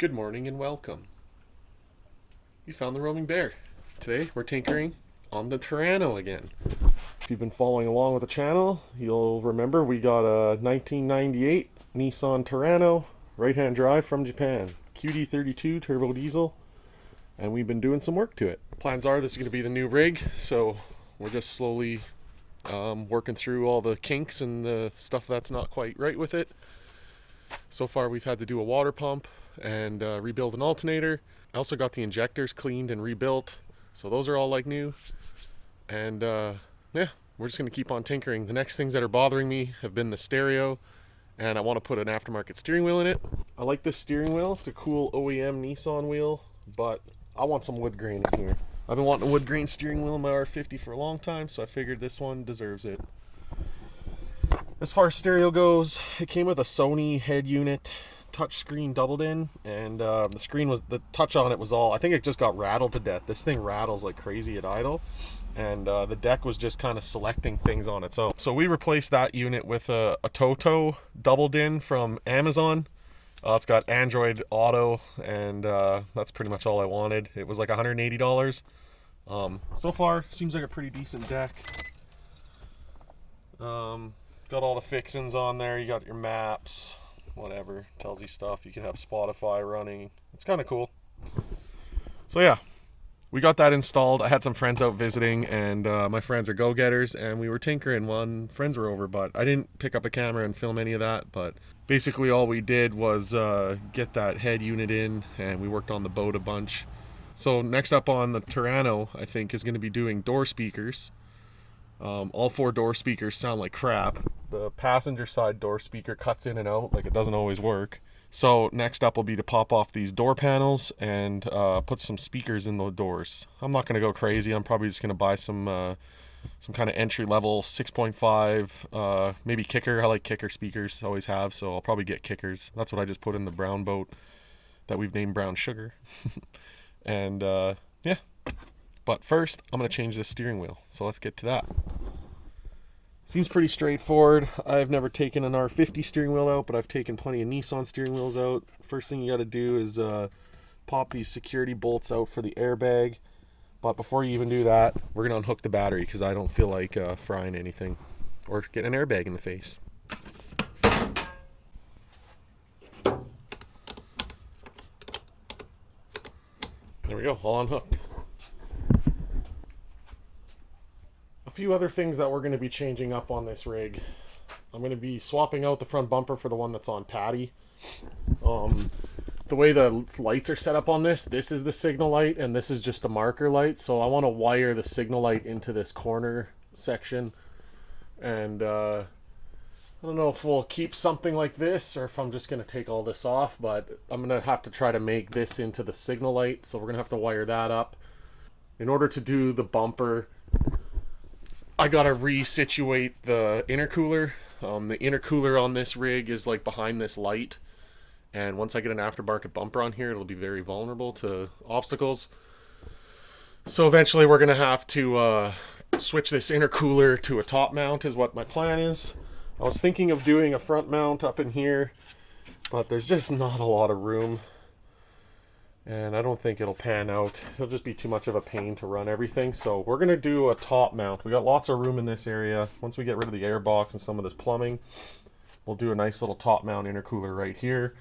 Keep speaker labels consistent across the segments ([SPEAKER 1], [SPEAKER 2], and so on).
[SPEAKER 1] Good morning and welcome. You found the roaming bear. Today we're tinkering on the Terrano again. If you've been following along with the channel, you'll remember we got a 1998 Nissan Terrano right-hand drive from Japan. QD32 turbo diesel, and we've been doing some work to it. Plans are this is going to be the new rig, so we're just slowly working through all the kinks and the stuff that's not quite right with it. So far we've had to do a water pump and rebuild an alternator. I also got the injectors cleaned and rebuilt, so those are all like new. And yeah, we're just going to keep on tinkering. The next things that are bothering me have been the stereo, and I want to put an aftermarket steering wheel in it. I like this steering wheel. It's a cool OEM Nissan wheel, but I want some wood grain in here. I've been wanting a wood grain steering wheel in my R50 for a long time, so I figured this one deserves it. As far as stereo goes, it came with a Sony head unit, touchscreen doubled in, and the touch on it was all, I think it just got rattled to death. This thing rattles like crazy at idle, and the deck was just kind of selecting things on its own. So we replaced that unit with a Toto doubled in from Amazon. It's got Android Auto, and that's pretty much all I wanted. It was like $180. So far, seems like a pretty decent deck. Got all the fixings on there. You got your maps, whatever, tells you stuff. You can have Spotify running. It's kind of cool. So yeah, we got that installed. I had some friends out visiting, and my friends are go-getters, and we were tinkering when friends were over, but I didn't pick up a camera and film any of that. But basically all we did was get that head unit in, and we worked on the boat a bunch. So next up on the Terrano, I think, is going to be doing door speakers. All four door speakers sound like crap. The passenger side door speaker cuts in and out, like it doesn't always work. So next up will be to pop off these door panels and put some speakers in the doors. I'm not going to go crazy. I'm probably just going to buy some kind of entry level 6.5, maybe kicker. I like kicker speakers, always have, so I'll probably get kickers. That's what I just put in the brown boat that we've named Brown Sugar. And yeah. But first, I'm going to change this steering wheel, so let's get to that. Seems pretty straightforward. I've never taken an R50 steering wheel out, but I've taken plenty of Nissan steering wheels out. First thing you got to do is pop these security bolts out for the airbag. But before you even do that, we're going to unhook the battery because I don't feel like frying anything or getting an airbag in the face. There we go, all unhooked. A few other things that we're going to be changing up on this rig. I'm going to be swapping out the front bumper for the one that's on Patty. The way the lights are set up on this is the signal light and this is just a marker light, so I want to wire the signal light into this corner section. And I don't know if we'll keep something like this or if I'm just going to take all this off, but I'm going to have to try to make this into the signal light, so we're going to have to wire that up. In order to do the bumper, I gotta resituate the intercooler. The intercooler on this rig is like behind this light, and once I get an aftermarket bumper on here, it'll be very vulnerable to obstacles. So eventually we're gonna have to switch this intercooler to a top mount is what my plan is. I was thinking of doing a front mount up in here, but there's just not a lot of room, and I don't think it'll pan out. It'll just be too much of a pain to run everything. So we're going to do a top mount. We got lots of room in this area. Once we get rid of the air box and some of this plumbing, we'll do a nice little top mount intercooler right here.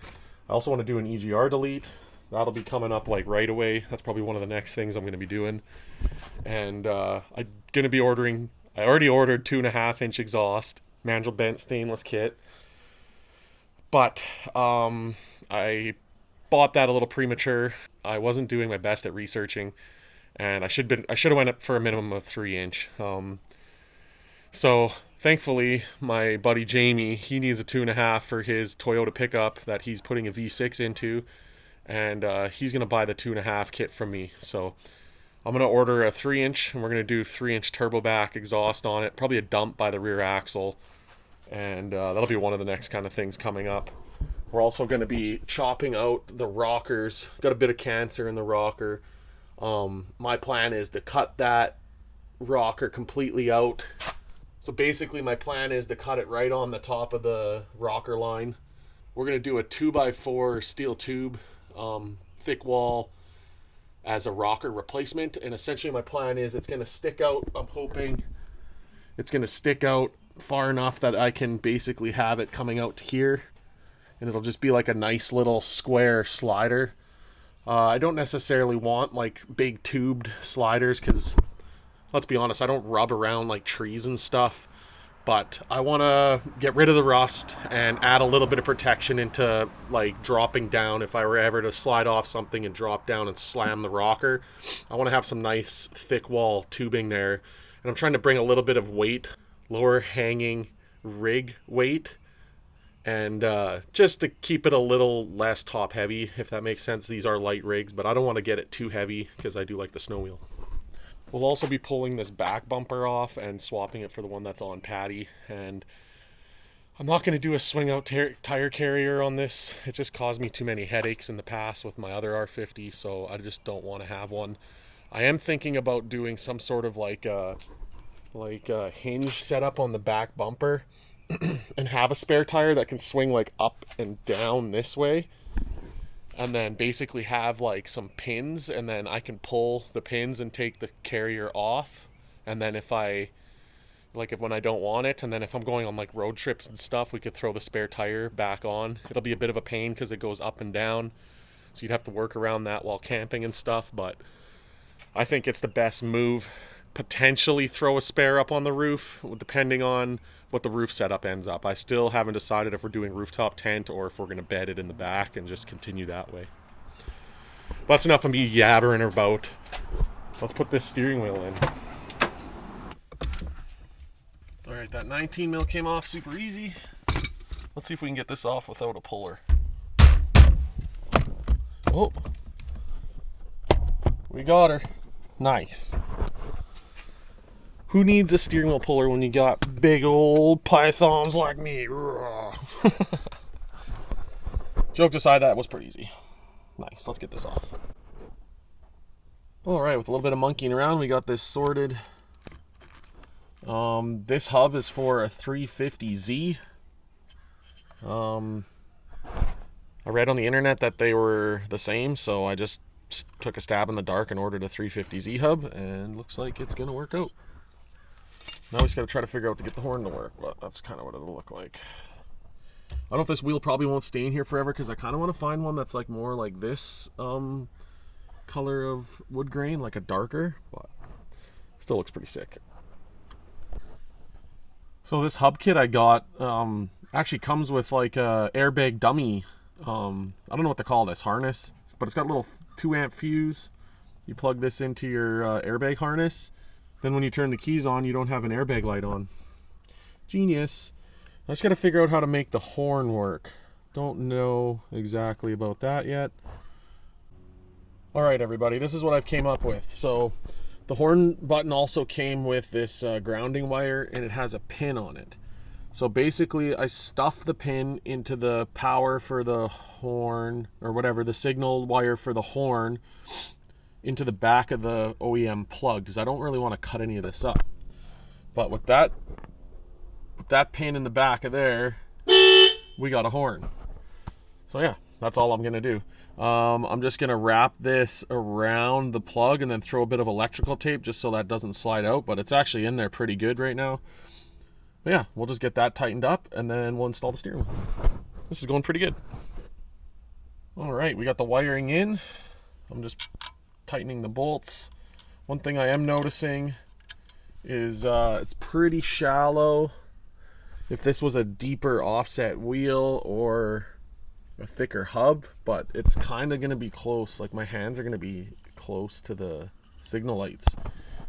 [SPEAKER 1] I also want to do an EGR delete. That'll be coming up like right away. That's probably one of the next things I'm going to be doing. And I'm going to be ordering, I already ordered 2.5-inch exhaust, Mandrel bent stainless kit. But I bought that a little premature. I wasn't doing my best at researching, and I should have went up for a minimum of 3-inch. So thankfully, my buddy Jamie, he needs a 2.5 for his Toyota pickup that he's putting a V6 into, and he's gonna buy the 2.5 kit from me. So I'm gonna order a 3-inch, and we're gonna do 3-inch turbo back exhaust on it, probably a dump by the rear axle, and that'll be one of the next kind of things coming up. We're also going to be chopping out the rockers. Got a bit of cancer in the rocker. My plan is to cut that rocker completely out. So basically my plan is to cut it right on the top of the rocker line. We're going to do a 2x4 steel tube thick wall as a rocker replacement. And essentially my plan is it's going to stick out. I'm hoping it's going to stick out far enough that I can basically have it coming out to here. And it'll just be like a nice little square slider. I don't necessarily want like big tubed sliders because, let's be honest, I don't rub around like trees and stuff. But I want to get rid of the rust and add a little bit of protection into like dropping down. If I were ever to slide off something and drop down and slam the rocker, I want to have some nice thick wall tubing there. And I'm trying to bring a little bit of weight, lower hanging rig weight, and just to keep it a little less top heavy, if that makes sense. These are light rigs, but I don't want to get it too heavy because I do like the snow wheel. We'll also be pulling this back bumper off and swapping it for the one that's on Patty. And I'm not going to do a swing out tire carrier on this. It just caused me too many headaches in the past with my other R50, so I just don't want to have one. I am thinking about doing some sort of like a hinge setup on the back bumper and have a spare tire that can swing like up and down this way. And then basically have like some pins, and then I can pull the pins and take the carrier off. And then if when I don't want it, and then if I'm going on like road trips and stuff, we could throw the spare tire back on. It'll be a bit of a pain because it goes up and down, so you'd have to work around that while camping and stuff. But I think it's the best move. Potentially throw a spare up on the roof, depending on what the roof setup ends up. I still haven't decided if we're doing rooftop tent or if we're going to bed it in the back and just continue that way. But that's enough of me yabbering about. Let's put this steering wheel in. Alright, that 19 mil came off super easy. Let's see if we can get this off without a puller. Oh, we got her. Nice. Who needs a steering wheel puller when you got big old pythons like me? Jokes aside, that was pretty easy. Nice, let's get this off. Alright, with a little bit of monkeying around, we got this sorted. This hub is for a 350Z. I read on the internet that they were the same, so I just took a stab in the dark and ordered a 350Z hub, and looks like it's going to work out. Now we just got to try to figure out to get the horn to work, but that's kind of what it'll look like. I don't know if this wheel probably won't stay in here forever because I kind of want to find one that's like more like this color of wood grain, like a darker, but still looks pretty sick. So this hub kit I got actually comes with like a airbag dummy. I don't know what to call this harness, but it's got a little 2 amp fuse. You plug this into your airbag harness. Then when you turn the keys on, you don't have an airbag light on. Genius. I just got to figure out how to make the horn work. Don't know exactly about that yet. Alright everybody, this is what I've came up with. So the horn button also came with this grounding wire, and it has a pin on it. So basically I stuff the pin into the power for the horn, or whatever, the signal wire for the horn, into the back of the OEM plug, because I don't really want to cut any of this up. But with that pin in the back of there, we got a horn. So yeah, that's all I'm gonna do. I'm just gonna wrap this around the plug and then throw a bit of electrical tape just so that doesn't slide out, but it's actually in there pretty good right now. But yeah, we'll just get that tightened up and then we'll install the steering wheel. This is going pretty good. Alright, we got the wiring in. I'm just tightening the bolts. One thing I am noticing is it's pretty shallow. If this was a deeper offset wheel or a thicker hub, but it's kind of going to be close. Like my hands are going to be close to the signal lights.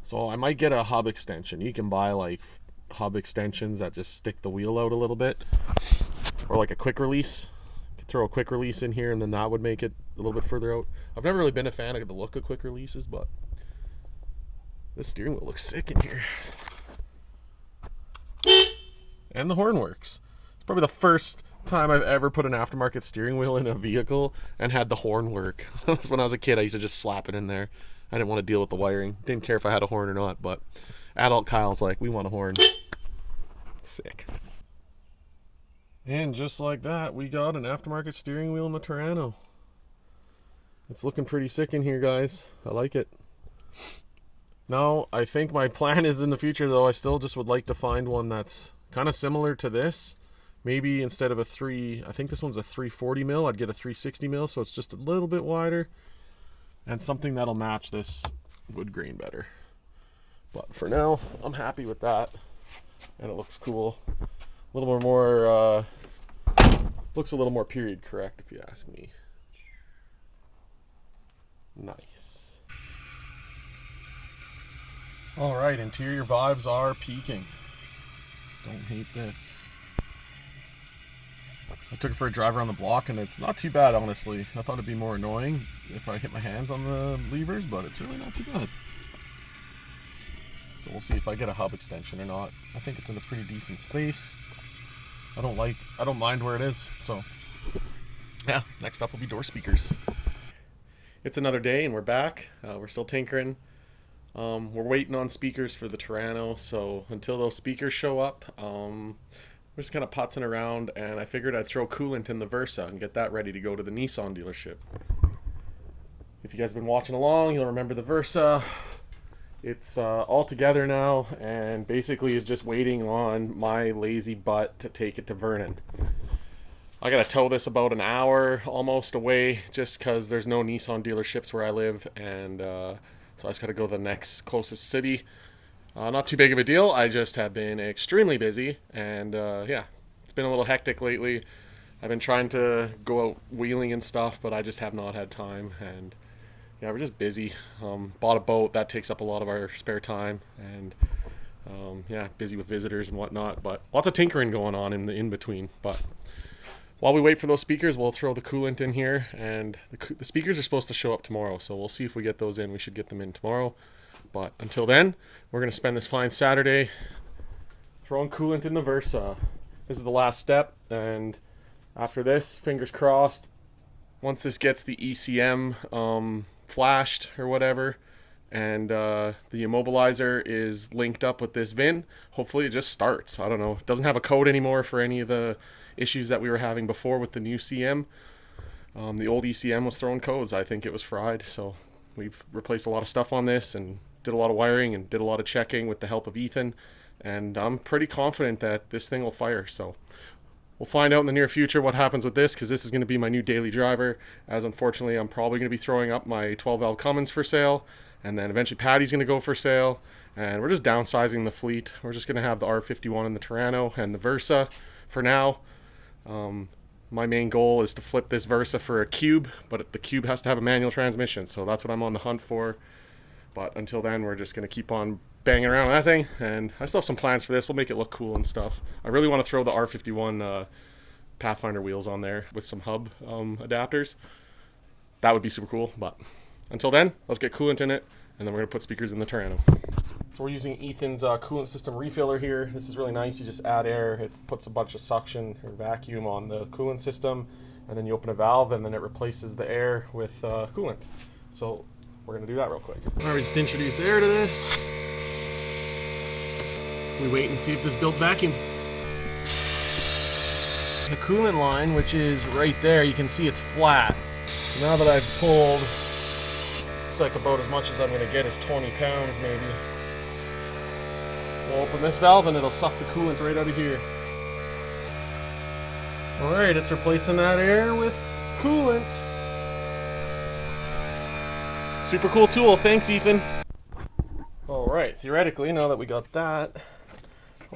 [SPEAKER 1] So I might get a hub extension. You can buy like hub extensions that just stick the wheel out a little bit, or like a quick release. You could throw a quick release in here and then that would make it a little bit further out. I've never really been a fan of the look of quick releases, but this steering wheel looks sick in here. And the horn works. It's probably the first time I've ever put an aftermarket steering wheel in a vehicle and had the horn work. When I was a kid, I used to just slap it in there. I didn't want to deal with the wiring. Didn't care if I had a horn or not, but adult Kyle's like, we want a horn. Sick. And just like that, we got an aftermarket steering wheel in the Terrano. It's looking pretty sick in here, guys. I like it. Now, I think my plan is in the future, though, I still just would like to find one that's kind of similar to this. Maybe instead of I think this one's a 340 mil, I'd get a 360 mil, so it's just a little bit wider. And something that'll match this wood grain better. But for now, I'm happy with that. And it looks cool. A little more, looks a little more period correct, if you ask me. Nice. All right, interior vibes are peaking. Don't hate this. I took it for a drive around the block, and it's not too bad, honestly. I thought it'd be more annoying if I hit my hands on the levers, but it's really not too bad. So we'll see if I get a hub extension or not. I think it's in a pretty decent space. I don't mind where it is. So yeah, next up will be door speakers. It's another day and we're back. We're still tinkering. We're waiting on speakers for the Terrano. So until those speakers show up, we're just kind of putzing around, and I figured I'd throw coolant in the Versa and get that ready to go to the Nissan dealership. If you guys have been watching along, you'll remember the Versa. It's all together now, and basically is just waiting on my lazy butt to take it to Vernon. I gotta tow this about an hour almost away, just because there's no Nissan dealerships where I live, and so I just gotta go to the next closest city. Not too big of a deal. I just have been extremely busy, and yeah, it's been a little hectic lately. I've been trying to go out wheeling and stuff, but I just have not had time, and yeah, we're just busy. Bought a boat, that takes up a lot of our spare time, and yeah, busy with visitors and whatnot, but lots of tinkering going on in the in-between. But while we wait for those speakers, we'll throw the coolant in here, and the speakers are supposed to show up tomorrow, so we'll see if we get those in. We should get them in tomorrow. But until then, we're going to spend this fine Saturday throwing coolant in the Versa. This is the last step, and after this, fingers crossed, once this gets the ECM flashed or whatever, and the immobilizer is linked up with this VIN, hopefully it just starts. I don't know. It doesn't have a code anymore for any of the issues that we were having before with the new CM. The old ECM was throwing codes. I think it was fried, so we've replaced a lot of stuff on this and did a lot of wiring and did a lot of checking with the help of Ethan, and I'm pretty confident that this thing will fire. So we'll find out in the near future what happens with this, because this is going to be my new daily driver, as unfortunately I'm probably going to be throwing up my 12 valve Cummins for sale, and then eventually Patty's going to go for sale, and we're just downsizing the fleet. We're just going to have the R51 and the Terrano and the Versa for now. My main goal is to flip this Versa for a Cube, but the Cube has to have a manual transmission, so that's what I'm on the hunt for. But until then, we're just going to keep on banging around with that thing, and I still have some plans for this. We'll make it look cool and stuff. I really want to throw the R51 Pathfinder wheels on there with some hub adapters. That would be super cool, but until then, let's get coolant in it, and then we're going to put speakers in the Terrano. So we're using Ethan's coolant system refiller here. This is really nice. You just add air. It puts a bunch of suction or vacuum on the coolant system, and then you open a valve, and then it replaces the air with coolant. So we're going to do that real quick. All right, we just introduce air to this. We wait and see if this builds vacuum. The coolant line, which is right there, you can see it's flat. Now that I've pulled, it's like about as much as I'm going to get is 20 pounds maybe. We'll open this valve and it'll suck the coolant right out of here. Alright, it's replacing that air with coolant. Super cool tool, thanks Ethan. Alright, theoretically, now that we got that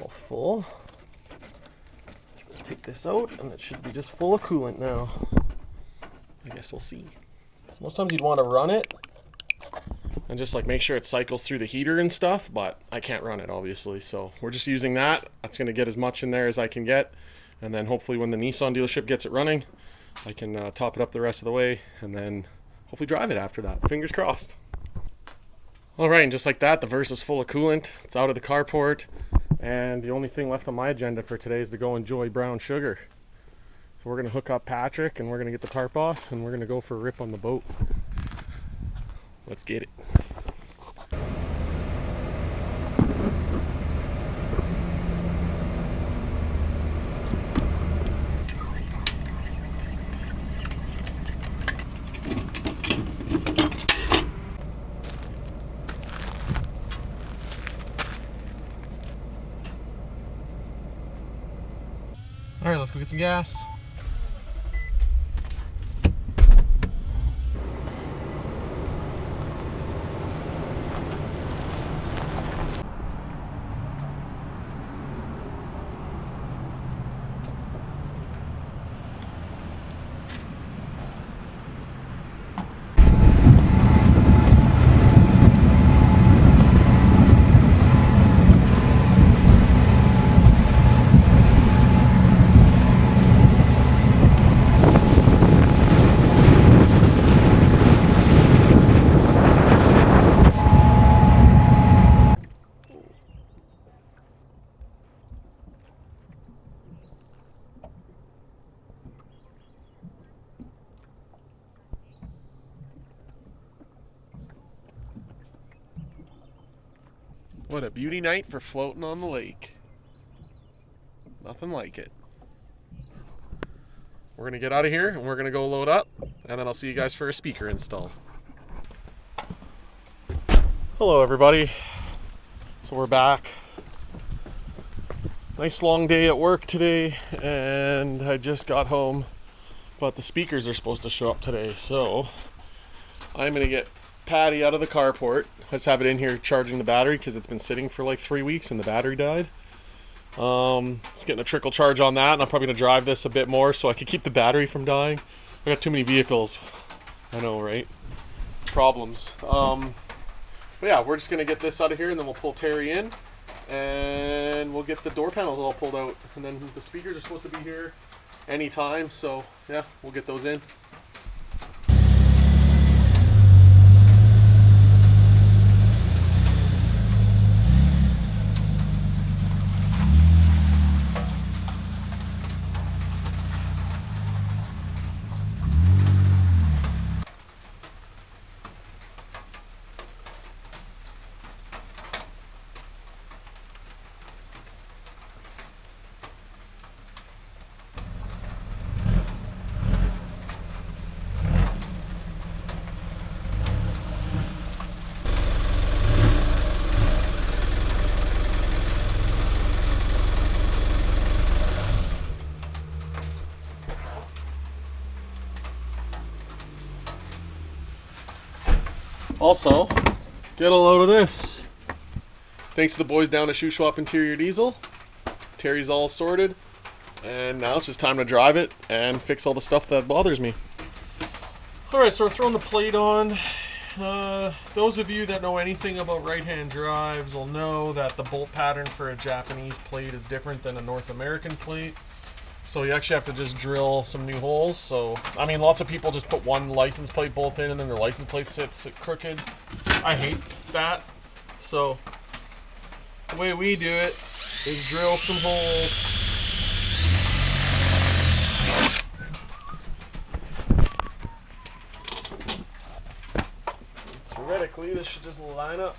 [SPEAKER 1] all full, take this out and it should be just full of coolant now. I guess we'll see. Most times you'd want to run it and just like make sure it cycles through the heater and stuff, but I can't run it obviously, so we're just using that. That's going to get as much in there as I can get, and then hopefully when the Nissan dealership gets it running, I can top it up the rest of the way and then hopefully drive it after that. Fingers crossed. Alright, and just like that, the Versa's full of coolant. It's out of the carport, and the only thing left on my agenda for today is to go enjoy brown sugar. So we're going to hook up Patrick and we're going to get the tarp off and we're going to go for a rip on the boat. Let's get it. let's go get some gas. What a beauty night for floating on the lake. Nothing like it. We're going to get out of here and we're going to go load up, and then I'll see you guys for a speaker install. Hello everybody. So we're back. Nice long day at work today, and I just got home, but the speakers are supposed to show up today, so I'm going to get Patty out of the carport. Let's have it in here charging the battery because it's been sitting for like 3 weeks and the battery died. It's getting a trickle charge on that, and I'm probably going to drive this a bit more so I can keep the battery from dying. I got too many vehicles. I know, right? Problems. But yeah, we're just going to get this out of here, and then we'll pull Terry in, and we'll get the door panels all pulled out. And then the speakers are supposed to be here anytime, so yeah, we'll get those in. Also, get a load of this. Thanks to the boys down at Shoe Swap Interior Diesel. Terry's all sorted, and now it's just time to drive it and fix all the stuff that bothers me. Alright, so we're throwing the plate on. Those of you that know anything about right-hand drives will know that the bolt pattern for a Japanese plate is different than a North American plate. So you actually have to just drill some new holes. So, I mean, lots of people just put one license plate bolt in and then their license plate sits crooked. I hate that. So, the way we do it is drill some holes. Theoretically, this should just line up.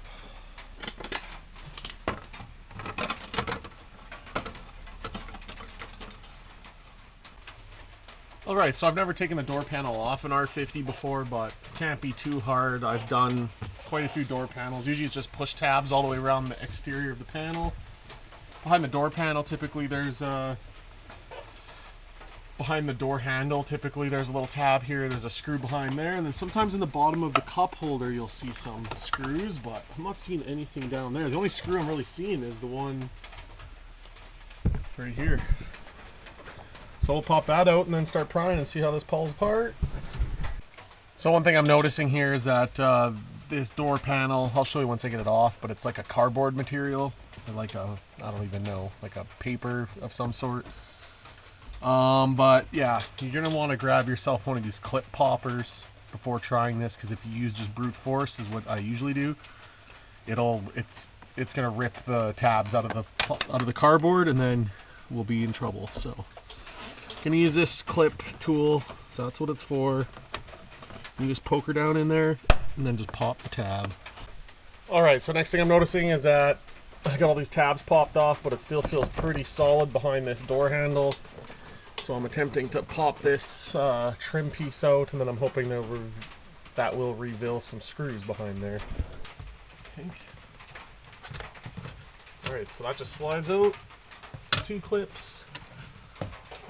[SPEAKER 1] Alright, so I've never taken the door panel off an R50 before, but it can't be too hard. I've done quite a few door panels. Usually it's just push tabs all the way around the exterior of the panel. Behind the door panel, typically there's a... Behind the door handle, typically there's a little tab here. There's a screw behind there, and then sometimes in the bottom of the cup holder you'll see some screws, but I'm not seeing anything down there. The only screw I'm really seeing is the one right here. So we'll pop that out and then start prying and see how this pulls apart. So one thing I'm noticing here is that this door panel, I'll show you once I get it off, but it's like a cardboard material, or like a, I don't even know, like a paper of some sort. But yeah, you're gonna want to grab yourself one of these clip poppers before trying this, because if you use just brute force, is what I usually do, it's gonna rip the tabs out of the cardboard, and then we'll be in trouble. So gonna use this clip tool, so that's what it's for. You just poke her down in there and then just pop the tab. Alright, so next thing I'm noticing is that I got all these tabs popped off, but it still feels pretty solid behind this door handle. So I'm attempting to pop this trim piece out, and then I'm hoping that will reveal some screws behind there, I think. Alright, so that just slides out. 2 clips.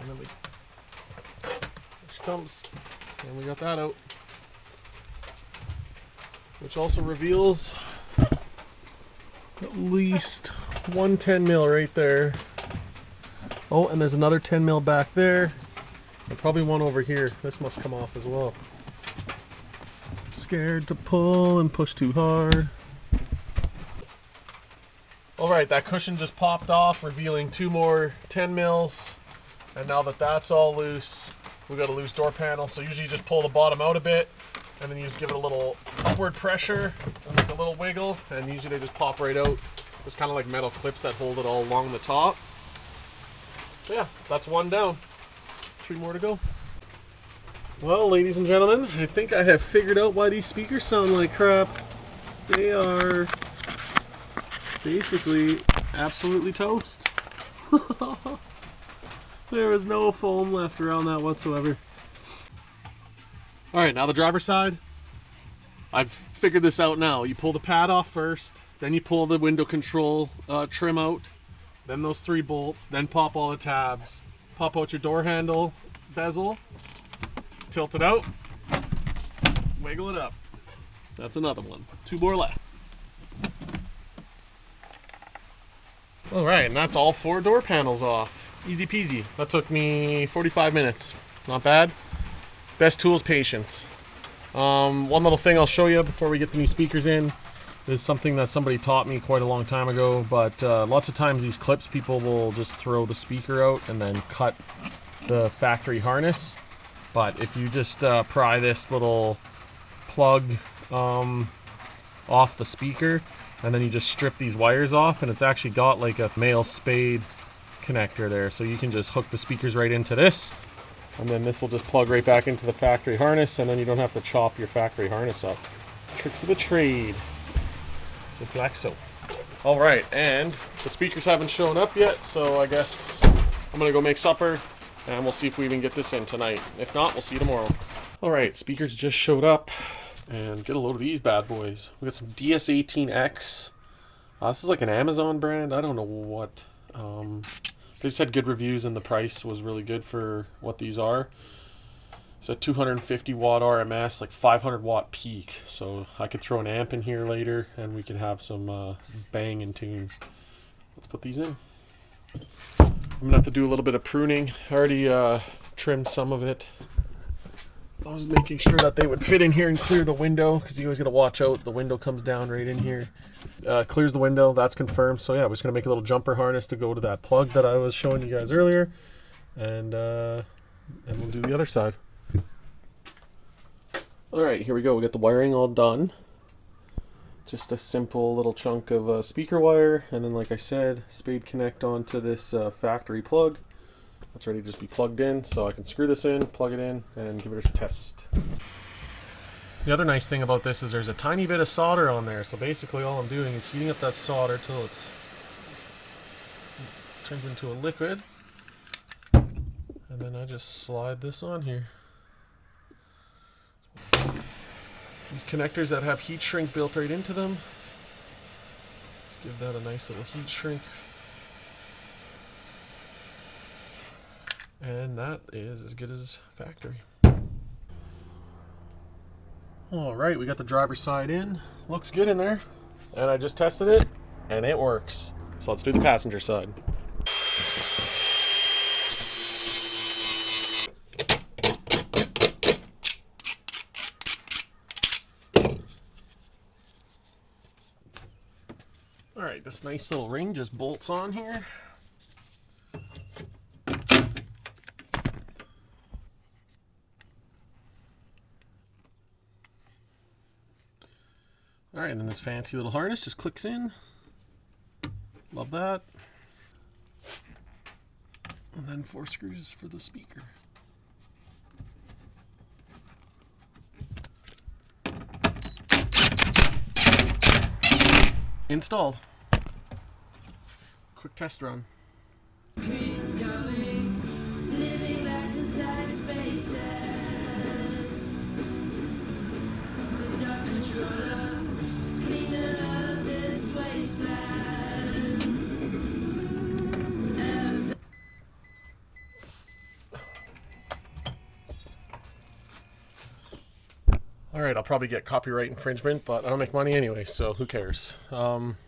[SPEAKER 1] And then there she comes. And we got that out. Which also reveals at least one 10 mil right there. Oh, and there's another 10 mil back there. And probably one over here. This must come off as well. Scared to pull and push too hard. Alright, that cushion just popped off, revealing two more 10 mils. And now that that's all loose, we got a loose door panel. So usually you just pull the bottom out a bit, and then you just give it a little upward pressure and like a little wiggle, and usually they just pop right out. It's kind of like metal clips that hold it all along the top. So yeah, that's one down. 3 more to go. Well, ladies and gentlemen, I think I have figured out why these speakers sound like crap. They are basically absolutely toast. There is no foam left around that whatsoever. Alright, now the driver's side. I've figured this out now. You pull the pad off first, then you pull the window control trim out, then those 3 bolts, then pop all the tabs. Pop out your door handle bezel, tilt it out, wiggle it up. That's another one. 2 more left. Alright, and that's all 4 door panels off. Easy peasy. That took me 45 minutes. Not bad. Best tool is patience. One little thing I'll show you before we get the new speakers in is something that somebody taught me quite a long time ago, but lots of times these clips, people will just throw the speaker out and then cut the factory harness. But if you just pry this little plug off the speaker, and then you just strip these wires off, and it's actually got like a male spade connector there, so you can just hook the speakers right into this, and then this will just plug right back into the factory harness, and then you don't have to chop your factory harness up. Tricks of the trade. Just like so. Alright, and the speakers haven't shown up yet, so I guess I'm gonna go make supper, and we'll see if we even get this in tonight. If not, we'll see you tomorrow. Alright, speakers just showed up, and get a load of these bad boys. We got some DS18X. This is like an Amazon brand. I don't know what. They just had good reviews, and the price was really good for what these are. It's a 250 watt RMS, like 500 watt peak. So I could throw an amp in here later, and we could have some banging tunes. Let's put these in. I'm gonna have to do a little bit of pruning. I already trimmed some of it. I was making sure that they would fit in here and clear the window, because you always got to watch out. The window comes down right in here. Clears the window, that's confirmed. So yeah, we're just going to make a little jumper harness to go to that plug that I was showing you guys earlier. And we'll do the other side. Alright, here we go. We got the wiring all done. Just a simple little chunk of speaker wire. And then, like I said, spade connect onto this factory plug. That's ready to just be plugged in, so I can screw this in, plug it in, and give it a test. The other nice thing about this is there's a tiny bit of solder on there, so basically all I'm doing is heating up that solder till it turns into a liquid, and then I just slide this on here. These connectors that have heat shrink built right into them, just give that a nice little heat shrink. And that is as good as factory. Alright, we got the driver's side in. Looks good in there. And I just tested it, and it works. So let's do the passenger side. Alright, this nice little ring just bolts on here. Alright, and then this fancy little harness just clicks in. Love that. And then 4 screws for the speaker. Installed. Quick test run. Alright, I'll probably get copyright infringement, but I don't make money anyway, so who cares?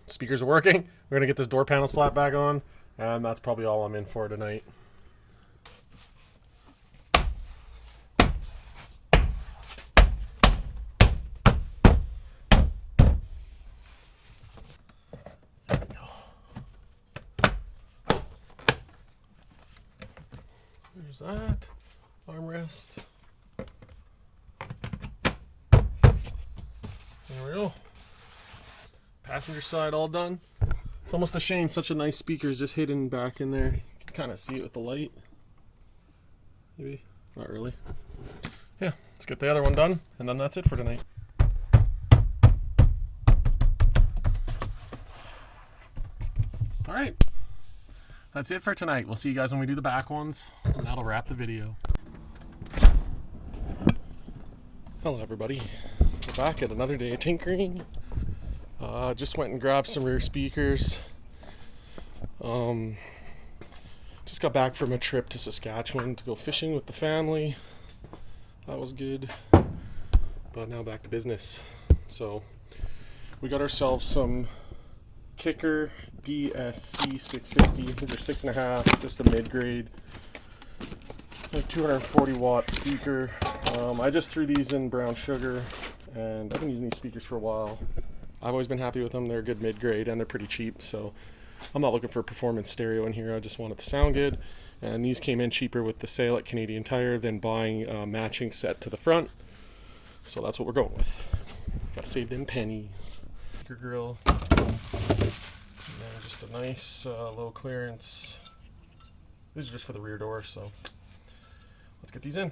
[SPEAKER 1] Speakers are working. We're going to get this door panel slap back on, and that's probably all I'm in for tonight. There we go. There's that. Armrest. There we go. Passenger side all done. It's almost a shame such a nice speaker is just hidden back in there. You can kind of see it with the light. Maybe. Not really. Yeah, let's get the other one done, and then that's it for tonight. Alright. That's it for tonight. We'll see you guys when we do the back ones, and that'll wrap the video. Hello everybody. We're back at another day of tinkering. Just went and grabbed some rear speakers. Just got back from a trip to Saskatchewan to go fishing with the family. That was good. But now back to business. So we got ourselves some Kicker DSC 650. These are 6.5, just a mid-grade, like 240 watt speaker. I just threw these in brown sugar, and I've been using these speakers for a while. I've always been happy with them. They're a good mid-grade and they're pretty cheap, so I'm not looking for a performance stereo in here. I just want it to sound good, and these came in cheaper with the sale at Canadian Tire than buying a matching set to the front, so that's what we're going with. Gotta save them pennies. Speaker grill, and then just a nice low clearance. These are just for the rear door, so let's get these in.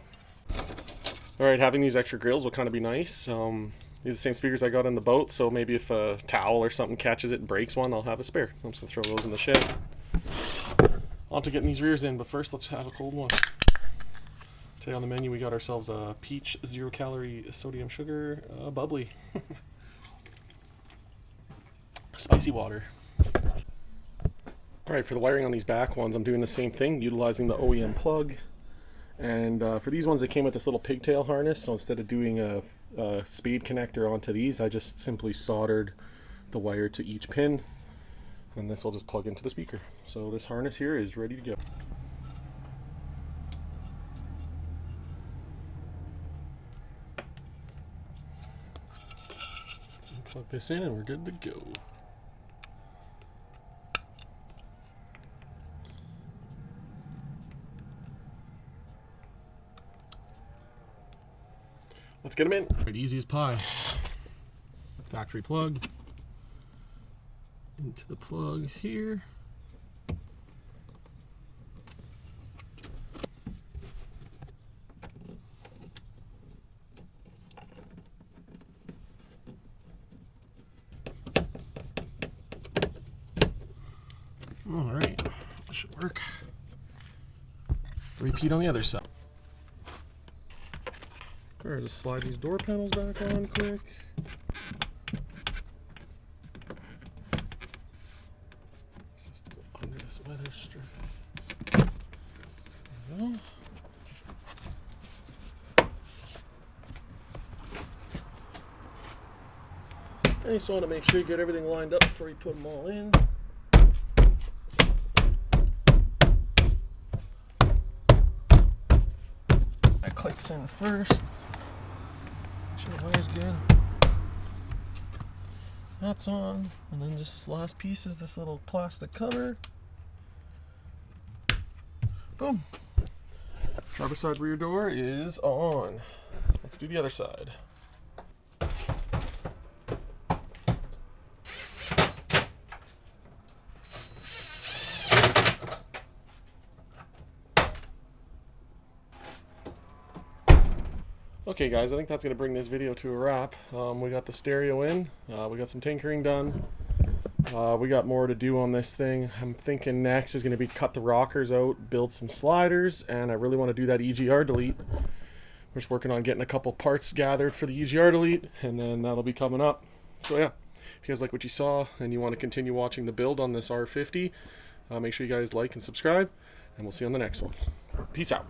[SPEAKER 1] Alright, having these extra grills will kind of be nice. These are the same speakers I got in the boat, so maybe if a towel or something catches it and breaks one, I'll have a spare. I'm just going to throw those in the shed. On to getting these rears in, but first let's have a cold one. Today on the menu we got ourselves a peach 0-calorie sodium sugar bubbly. Spicy water. Alright, for the wiring on these back ones, I'm doing the same thing, utilizing the OEM plug. And for these ones, they came with this little pigtail harness, so instead of doing a speed connector onto these, I just simply soldered the wire to each pin, and this will just plug into the speaker. So this harness here is ready to go. Plug this in and we're good to go. Let's get them in. Right, easy as pie. Factory plug. Into the plug here. Alright, that should work. Repeat on the other side. Alright, just slide these door panels back on quick. Just go under this weather strip. There we go. And you just want to make sure you get everything lined up before you put them all in. That clicks in first. Make sure the wire's good. That's on. And then just this last piece is this little plastic cover. Boom. Driver's side rear door is on. Let's do the other side. Okay guys, I think that's going to bring this video to a wrap. We got the stereo in, we got some tinkering done, we got more to do on this thing. I'm thinking next is going to be cut the rockers out, build some sliders, and I really want to do that EGR delete. We're just working on getting a couple parts gathered for the EGR delete, and then that'll be coming up. So yeah, if you guys like what you saw and you want to continue watching the build on this R50, make sure you guys like and subscribe, and we'll see you on the next one. Peace out.